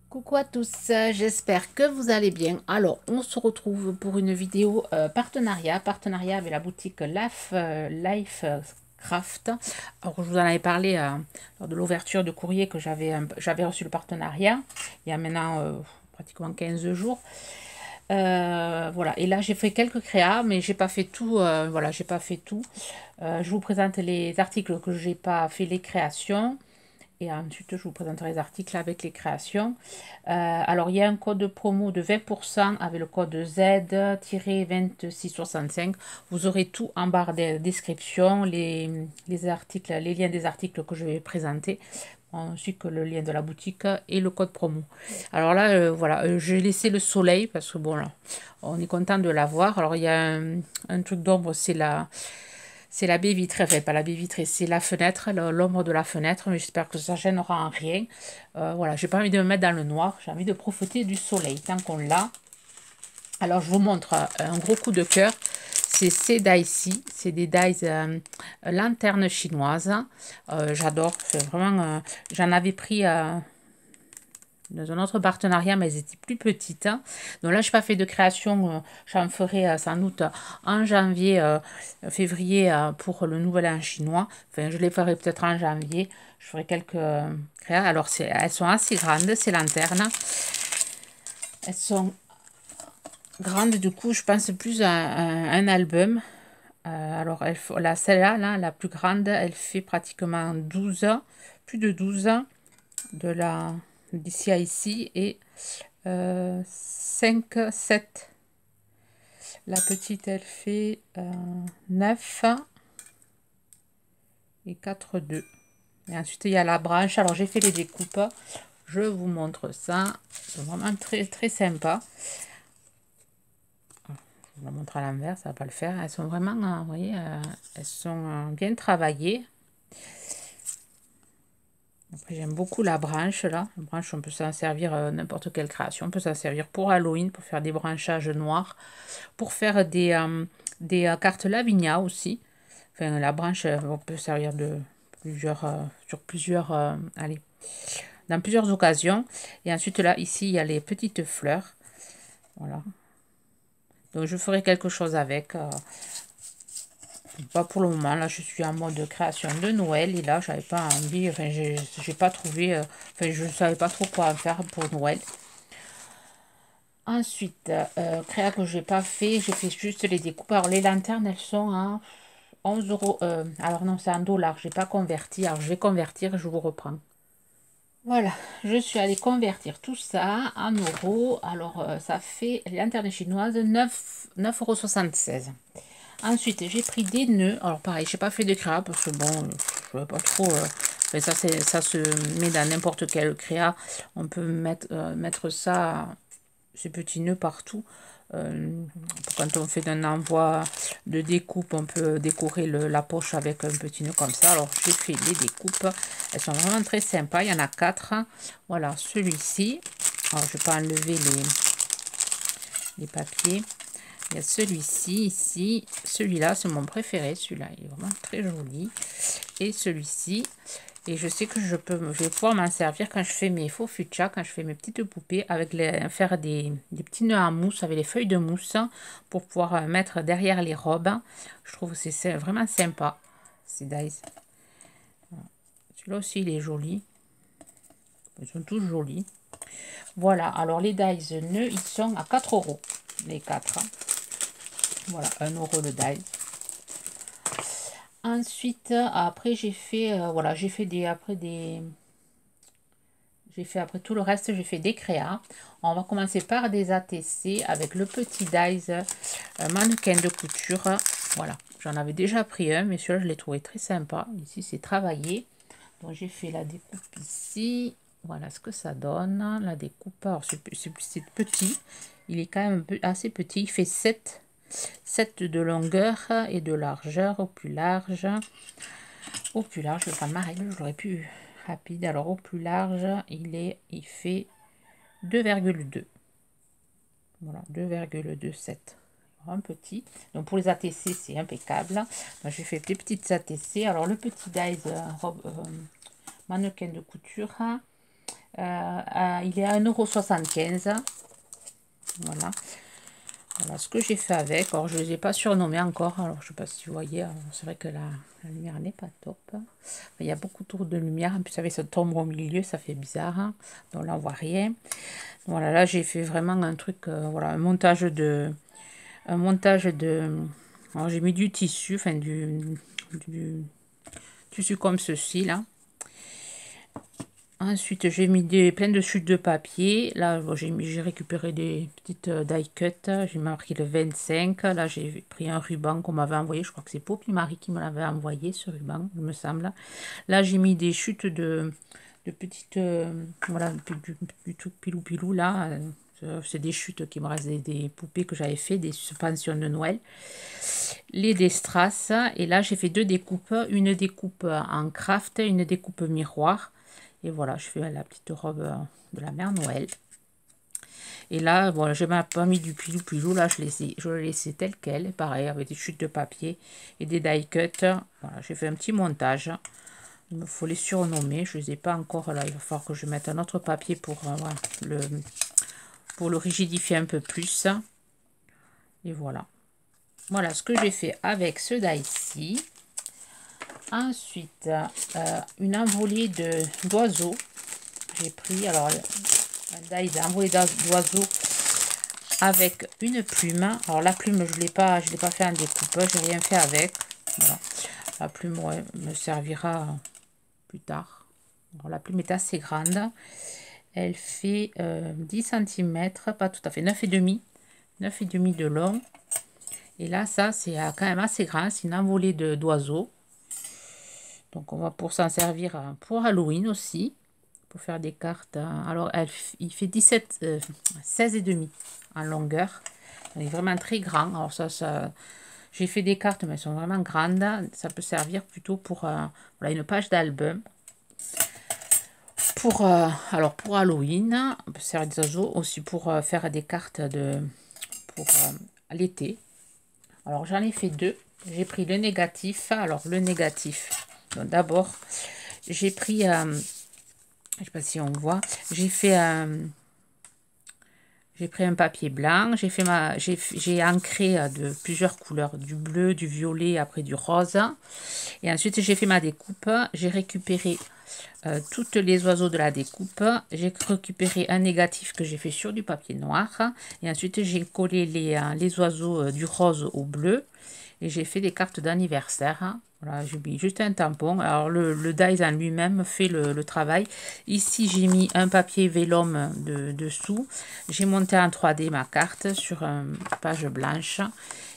Coucou à tous, j'espère que vous allez bien. Alors, on se retrouve pour une vidéo partenariat avec la boutique Life Craft. Alors, je vous en avais parlé lors de l'ouverture de courrier que j'avais reçu le partenariat, il y a maintenant pratiquement 15 jours. Voilà, et là j'ai fait quelques créas, mais j'ai pas fait tout. Voilà, j'ai pas fait tout. Je vous présente les articles que j'ai pas fait les créations. Et ensuite, je vous présenterai les articles avec les créations. Alors, il y a un code promo de 20% avec le code Z-2665. Vous aurez tout en barre de description, les articles, les liens des articles que je vais présenter, ainsi que le lien de la boutique et le code promo. Alors là, voilà, j'ai laissé le soleil parce que bon, là, on est content de l'avoir. Alors, il y a un truc d'ombre, c'est la baie vitrée, enfin pas la baie vitrée, c'est la fenêtre, l'ombre de la fenêtre, mais j'espère que ça ne gênera en rien. Voilà, j'ai pas envie de me mettre dans le noir, j'ai envie de profiter du soleil tant qu'on l'a. Alors je vous montre un gros coup de cœur, c'est ces die-ci, c'est des dies lanterne chinoise. J'adore, c'est vraiment, j'en avais pris dans un autre partenariat, mais elles étaient plus petites. Donc là, je n'ai pas fait de création. J'en ferai sans doute en janvier, février pour le nouvel an chinois. Enfin, je les ferai peut-être en janvier. Je ferai quelques créas. Alors, elles sont assez grandes, ces lanternes. Elles sont grandes, du coup, je pense plus à un album. Alors, celle-là, là, la plus grande, elle fait pratiquement 12 ans, plus de 12 ans d'ici à ici, et 5, 7. La petite, elle fait 9 et 4, 2. Et ensuite, il y a la branche. Alors, j'ai fait les découpes. Je vous montre ça. C'est vraiment très, très sympa. Je vous la montre à l'envers, ça va pas le faire. Elles sont vraiment, vous voyez, elles sont bien travaillées. Après, j'aime beaucoup la branche, là. La branche, on peut s'en servir n'importe quelle création. On peut s'en servir pour Halloween, pour faire des branchages noirs, pour faire des cartes Lavinia aussi. Enfin, la branche, on peut servir de plusieurs, sur plusieurs, allez, dans plusieurs occasions. Et ensuite, là, ici, il y a les petites fleurs. Voilà. Donc, je ferai quelque chose avec. Pas pour le moment. Là, je suis en mode création de Noël. Et là, j'avais pas envie. Enfin, j'ai pas trouvé. Enfin, je ne savais pas trop quoi en faire pour Noël. Ensuite, créa que j'ai pas fait. J'ai fait juste les découpes. Alors, les lanternes, elles sont à 11 euros. Alors, non, c'est en dollars. J'ai pas converti. Alors, je vais convertir et je vous reprends. Voilà, je suis allée convertir tout ça en euros. Alors, ça fait l'interne chinoise 9,76 €. Ensuite, j'ai pris des nœuds. Alors, pareil, je n'ai pas fait de créa parce que bon, je ne veux pas trop. Mais ça, ça se met dans n'importe quel créa. On peut mettre ça, ces petits nœuds partout. Quand on fait un envoi de découpe, on peut décorer la poche avec un petit nœud comme ça. Alors, j'ai fait les découpes. Elles sont vraiment très sympas. Il y en a 4. Voilà, celui-ci. Alors, je ne vais pas enlever les papiers. Il y a celui-ci ici. Celui-là, c'est mon préféré. Celui-là, il est vraiment très joli. Et celui-ci. Et je sais que je vais pouvoir m'en servir quand je fais mes faux fuchsia, quand je fais mes petites poupées, avec faire des petits nœuds en mousse avec les feuilles de mousse pour pouvoir mettre derrière les robes. Je trouve que c'est vraiment sympa, ces dies. Celui-là aussi, il est joli. Ils sont tous jolis. Voilà, alors les dies nœuds, ils sont à 4 €, les 4. Voilà, 1 € le die. Ensuite, après, j'ai fait, voilà, j'ai fait après tout le reste, j'ai fait des créas. On va commencer par des ATC avec le petit dies mannequin de couture. Voilà, j'en avais déjà pris un, mais celui-là, je l'ai trouvé très sympa. Ici, c'est travaillé. Donc, j'ai fait la découpe ici. Voilà ce que ça donne. La découpe, alors c'est petit. Il est quand même assez petit. Il fait 7 de longueur et de largeur au plus large. Au plus large, je vais prendre ma règle, je l'aurais pu rapide. Alors au plus large, il fait 2,2. Voilà, 2,27. Un petit. Donc pour les ATC, c'est impeccable. Donc j'ai fait des petites ATC. Alors le petit dies mannequin de couture. Il est à 1,75 €. Voilà. Voilà ce que j'ai fait avec. Alors, je ne les ai pas surnommés encore. Alors, je ne sais pas si vous voyez. C'est vrai que la lumière n'est pas top. Il y a beaucoup trop de lumière. En plus, avec cette ombre au milieu, ça fait bizarre, hein. Donc là, on voit rien. Voilà, là, j'ai fait vraiment un truc, voilà, un montage de... Alors, j'ai mis du tissu, enfin, du tissu comme ceci, là. Ensuite, j'ai mis plein de chutes de papier. Là, j'ai récupéré des petites die cut. J'ai marqué le 25. Là, j'ai pris un ruban qu'on m'avait envoyé. Je crois que c'est Poppy Marie qui me l'avait envoyé, ce ruban, il me semble. Là, j'ai mis des chutes de petites... voilà, du truc pilou-pilou, là. C'est des chutes qui me restent des poupées que j'avais fait, des suspensions de Noël. Les destrass. Et là, j'ai fait deux découpes. Une découpe en craft, une découpe miroir. Et voilà, je fais la petite robe de la mère Noël. Et là, voilà, je n'ai pas mis du pilou-pilou. Là, je l'ai laissé tel quel. Pareil, avec des chutes de papier et des die cut. Voilà, j'ai fait un petit montage. Il me faut les surnommer. Je ne les ai pas encore là. Il va falloir que je mette un autre papier pour, voilà, pour le rigidifier un peu plus. Et voilà. Voilà ce que j'ai fait avec ce die-ci. Ensuite, une envolée d'oiseaux. J'ai pris alors un die d'envolée d'oiseaux avec une plume. Alors la plume, je l'ai pas fait en découpe, j'ai rien fait avec. Voilà. La plume, ouais, me servira plus tard. Alors, la plume est assez grande. Elle fait 10 cm, pas tout à fait, 9,5 de long. Et là, ça, c'est quand même assez grand. C'est une envolée d'oiseaux. Donc, on va pour s'en servir pour Halloween aussi. Pour faire des cartes. Alors, il fait 16,5 en longueur. Il est vraiment très grand. Alors, j'ai fait des cartes, mais elles sont vraiment grandes. Ça peut servir plutôt pour voilà, une page d'album. Alors, pour Halloween, on peut servir des oiseaux aussi pour faire des cartes pour l'été. Alors, j'en ai fait deux. J'ai pris le négatif. Alors, le négatif. D'abord, j'ai pris, je ne sais pas si on voit, j'ai pris un papier blanc, j'ai ancré de plusieurs couleurs, du bleu, du violet, après du rose. Et ensuite, j'ai fait ma découpe. J'ai récupéré toutes les oiseaux de la découpe. J'ai récupéré un négatif que j'ai fait sur du papier noir. Et ensuite, j'ai collé les oiseaux du rose au bleu. Et j'ai fait des cartes d'anniversaire. Voilà, j'ai mis juste un tampon. Alors, le dies en lui-même fait le travail. Ici, j'ai mis un papier vélum dessous. J'ai monté en 3D ma carte sur une page blanche.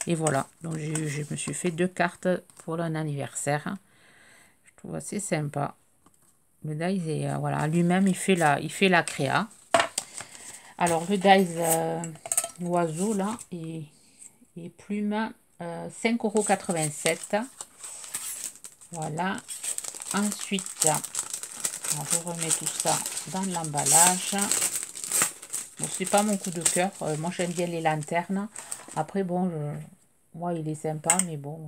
Et voilà. Donc, je me suis fait deux cartes pour un anniversaire. Je trouve assez sympa. Le dies, est, voilà, lui-même, il fait la créa. Alors, le dies oiseau, là, et plume, 5,87 €. Voilà. Ensuite, je remets tout ça dans l'emballage. Bon, c'est pas mon coup de cœur. Moi, j'aime bien les lanternes. Après, bon, moi, il est sympa, mais bon,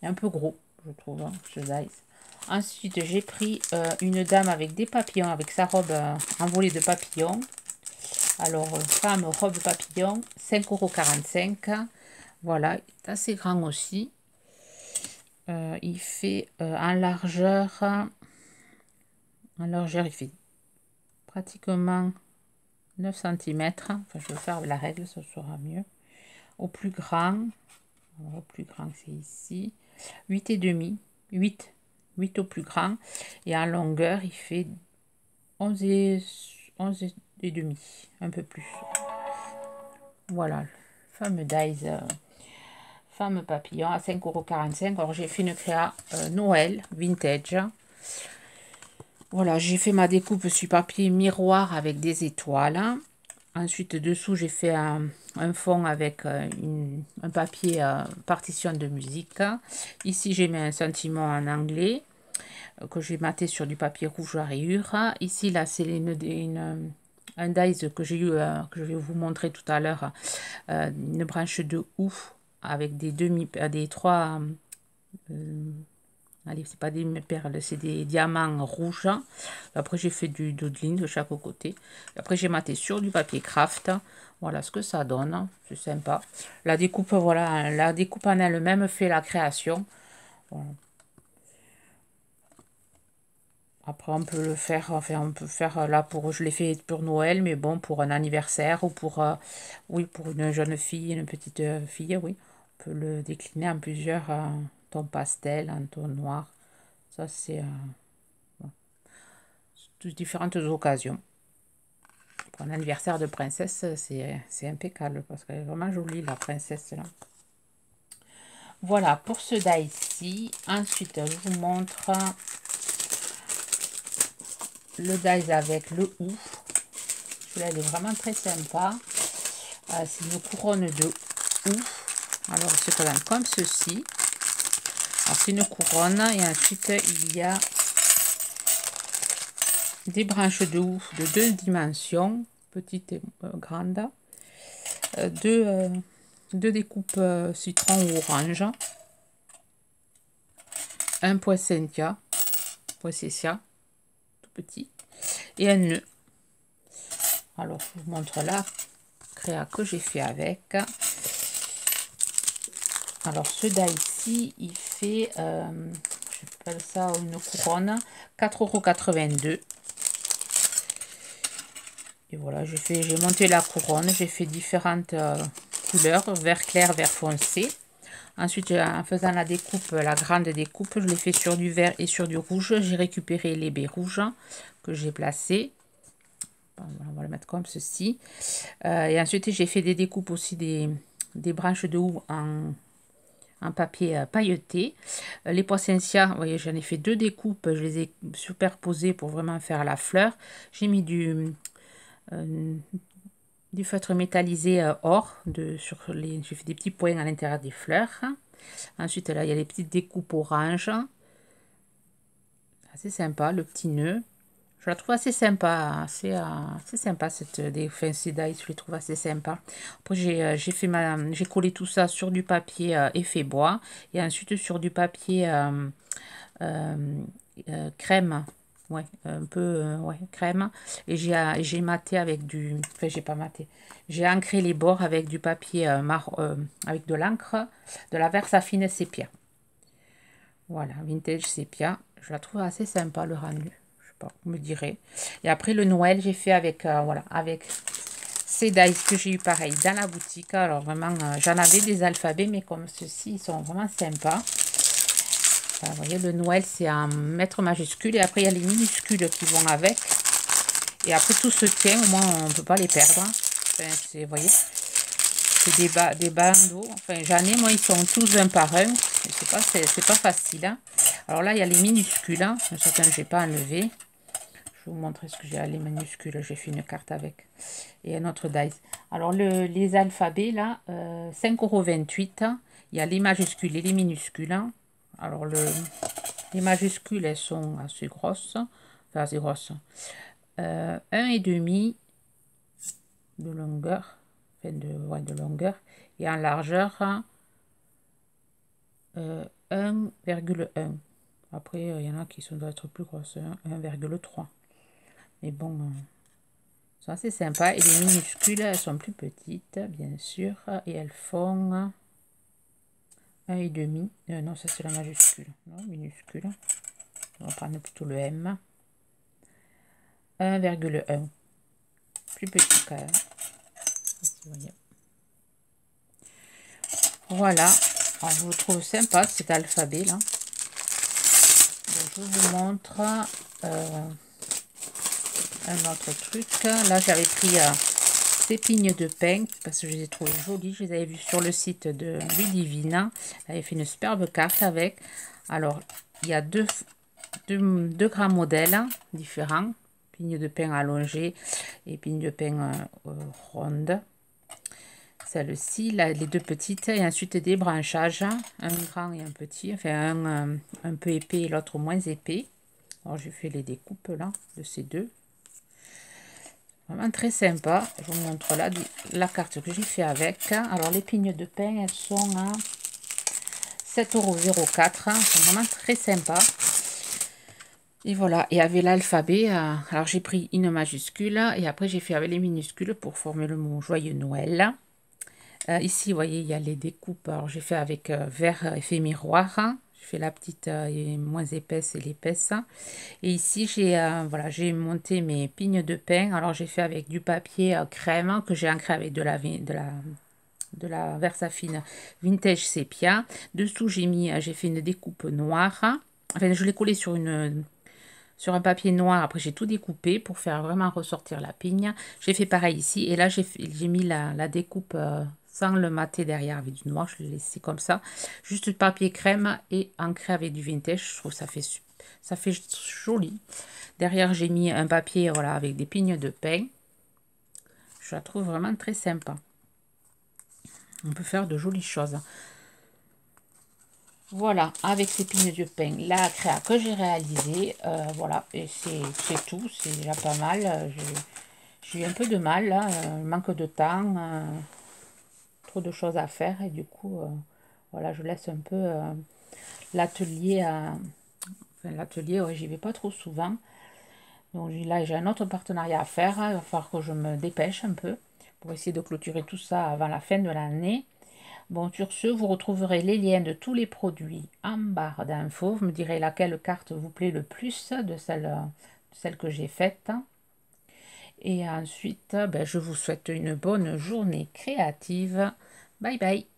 il est un peu gros, je trouve, hein, ce dice. Ensuite, j'ai pris une dame avec des papillons, avec sa robe envolée de papillons. Alors, femme robe papillon, 5,45 €. Voilà, il est assez grand aussi. Il fait en largeur, il fait pratiquement 9 cm. Enfin, je vais faire la règle, ça sera mieux. Au plus grand, c'est ici, 8,5, 8 au plus grand. Et en longueur, il fait 11,5, un peu plus. Voilà, le fameux dies femme papillon à 5,45 €. Alors, j'ai fait une créa Noël vintage. Voilà, j'ai fait ma découpe sur papier miroir avec des étoiles. Ensuite, dessous, j'ai fait un fond avec un papier partition de musique. Ici, j'ai mis un sentiment en anglais que j'ai maté sur du papier rouge à rayures. Ici, là, c'est un dies que j'ai eu, que je vais vous montrer tout à l'heure, une branche de houx avec des trois Allez, c'est pas des perles, c'est des diamants rouges. Après, j'ai fait du doodling de chaque côté. Après, j'ai maté sur du papier craft. Voilà ce que ça donne. C'est sympa. La découpe, voilà, la découpe en elle-même fait la création. Voilà. Après, on peut le faire, enfin, on peut faire là pour, je l'ai fait pour Noël, mais bon, pour un anniversaire ou pour, oui, pour une jeune fille, une petite fille, oui. On peut le décliner en plusieurs tons pastel, en ton noir. Ça, c'est toutes différentes occasions. Pour un anniversaire de princesse, c'est impeccable parce qu'elle est vraiment jolie, la princesse, là. Voilà, pour ce die-ci. Ensuite, je vous montre le die avec le ouf. Celui-là, il est vraiment très sympa. C'est une couronne de ouf. Alors, il se présente comme ceci. Alors, c'est une couronne. Et ensuite, il y a des branches de ouf de 2 dimensions, petite et grande. Deux découpes citron ou orange. Un poinsettia, tout petit. Et un nœud. Alors, je vous montre la créa que j'ai fait avec. Alors, ce die-ci, il fait, j'appelle ça une couronne, 4,82 €. Et voilà, j'ai monté la couronne, j'ai fait différentes couleurs, vert clair, vert foncé. Ensuite, en faisant la découpe, la grande découpe, je l'ai fait sur du vert et sur du rouge. J'ai récupéré les baies rouges que j'ai placées. On va le mettre comme ceci. Et ensuite, j'ai fait des découpes aussi des branches de houx en papier pailleté. Les poissensia, vous voyez, j'en ai fait 2 découpes. Je les ai superposées pour vraiment faire la fleur. J'ai mis du feutre métallisé or. J'ai fait des petits points à l'intérieur des fleurs. Ensuite, là, il y a les petites découpes orange. Assez sympa, le petit nœud. Je la trouve assez sympa, assez sympa cette die, je les trouve assez sympa. Après j'ai collé tout ça sur du papier effet bois et ensuite sur du papier crème, ouais, un peu ouais, crème. Et j'ai maté avec du, enfin j'ai pas maté, j'ai ancré les bords avec du papier avec de l'encre, de la Versafine sépia. Voilà, vintage sépia. Je la trouve assez sympa le rendu. Vous me direz. Et après le Noël, j'ai fait avec voilà, avec ces dies que j'ai eu pareil dans la boutique. Alors vraiment, j'en avais des alphabets, mais comme ceux-ci, ils sont vraiment sympas. Voilà, vous voyez, le Noël, c'est en lettres majuscules. Et après, il y a les minuscules qui vont avec. Et après, tout se tient. Au moins, on ne peut pas les perdre. Enfin, vous voyez, c'est des bandeaux. Enfin, j'en ai, moi, ils sont tous un par un. C'est pas facile. Hein. Alors là, il y a les minuscules. Hein. Certains, je n'ai pas enlevé. Je vais vous montrer ce que j'ai, les minuscules. J'ai fait une carte avec. Et un autre dice. Alors, les alphabets, là, 5,28 €. Il y a les majuscules et les minuscules. Alors, les majuscules, elles sont assez grosses. Enfin, assez grosses. 1,5 de longueur. Enfin, de longueur. Et en largeur, 1,1. Après, il y en a qui doivent être plus grosses. 1,3. Mais bon, c'est assez sympa. Et les minuscules, elles sont plus petites, bien sûr. Et elles font 1,5. Non, ça c'est la majuscule. Non, minuscule. On va prendre plutôt le M. 1,1. Plus petit quand même. Voilà. Alors, je vous trouve sympa cet alphabet là. Donc, je vous montre un autre truc. Là, j'avais pris ces pignes de pain parce que je les ai trouvées jolies. Je les avais vues sur le site de Ludivine. J'avais fait une superbe carte avec. Alors, il y a deux grands modèles différents. Pignes de pain allongées et pignes de pain rondes. Celle-ci, les 2 petites. Et ensuite des branchages. Un grand et un petit. Enfin, un peu épais et l'autre moins épais. Alors, j'ai fait les découpes là de ces deux. Vraiment très sympa. Je vous montre là la carte que j'ai fait avec. Alors les pignes de pain, elles sont à 7,04 €. C'est vraiment très sympa. Et voilà, et avec l'alphabet, alors j'ai pris une majuscule et après j'ai fait avec les minuscules pour former le mot Joyeux Noël. Ici, vous voyez, il y a les découpes. Alors j'ai fait avec vert effet miroir. J'ai fait la petite moins épaisse et l'épaisse. Et ici, voilà, j'ai monté mes pignes de pain. Alors j'ai fait avec du papier crème que j'ai ancré avec de la Versafine Vintage Sepia. Dessous, j'ai fait une découpe noire. Enfin, je l'ai collé sur un papier noir. Après, j'ai tout découpé pour faire vraiment ressortir la pigne. J'ai fait pareil ici. Et là, j'ai mis la découpe sans le mater derrière avec du noir. Je l'ai laissé comme ça. Juste du papier crème et ancré avec du vintage. Je trouve que ça fait joli. Derrière, j'ai mis un papier voilà, avec des pignes de pain. Je la trouve vraiment très sympa. On peut faire de jolies choses. Voilà, avec ces pignes de pain, la créa que j'ai réalisée. Voilà, et c'est tout, c'est déjà pas mal. J'ai eu un peu de mal, là, manque de temps, trop de choses à faire. Et du coup, voilà, je laisse un peu l'atelier. Enfin, l'atelier, ouais, j'y vais pas trop souvent. Donc là, j'ai un autre partenariat à faire. Il va falloir que je me dépêche un peu pour essayer de clôturer tout ça avant la fin de l'année. Bon, sur ce, vous retrouverez les liens de tous les produits en barre d'infos. Vous me direz laquelle carte vous plaît le plus de celle que j'ai faite. Et ensuite, ben, je vous souhaite une bonne journée créative. Bye bye.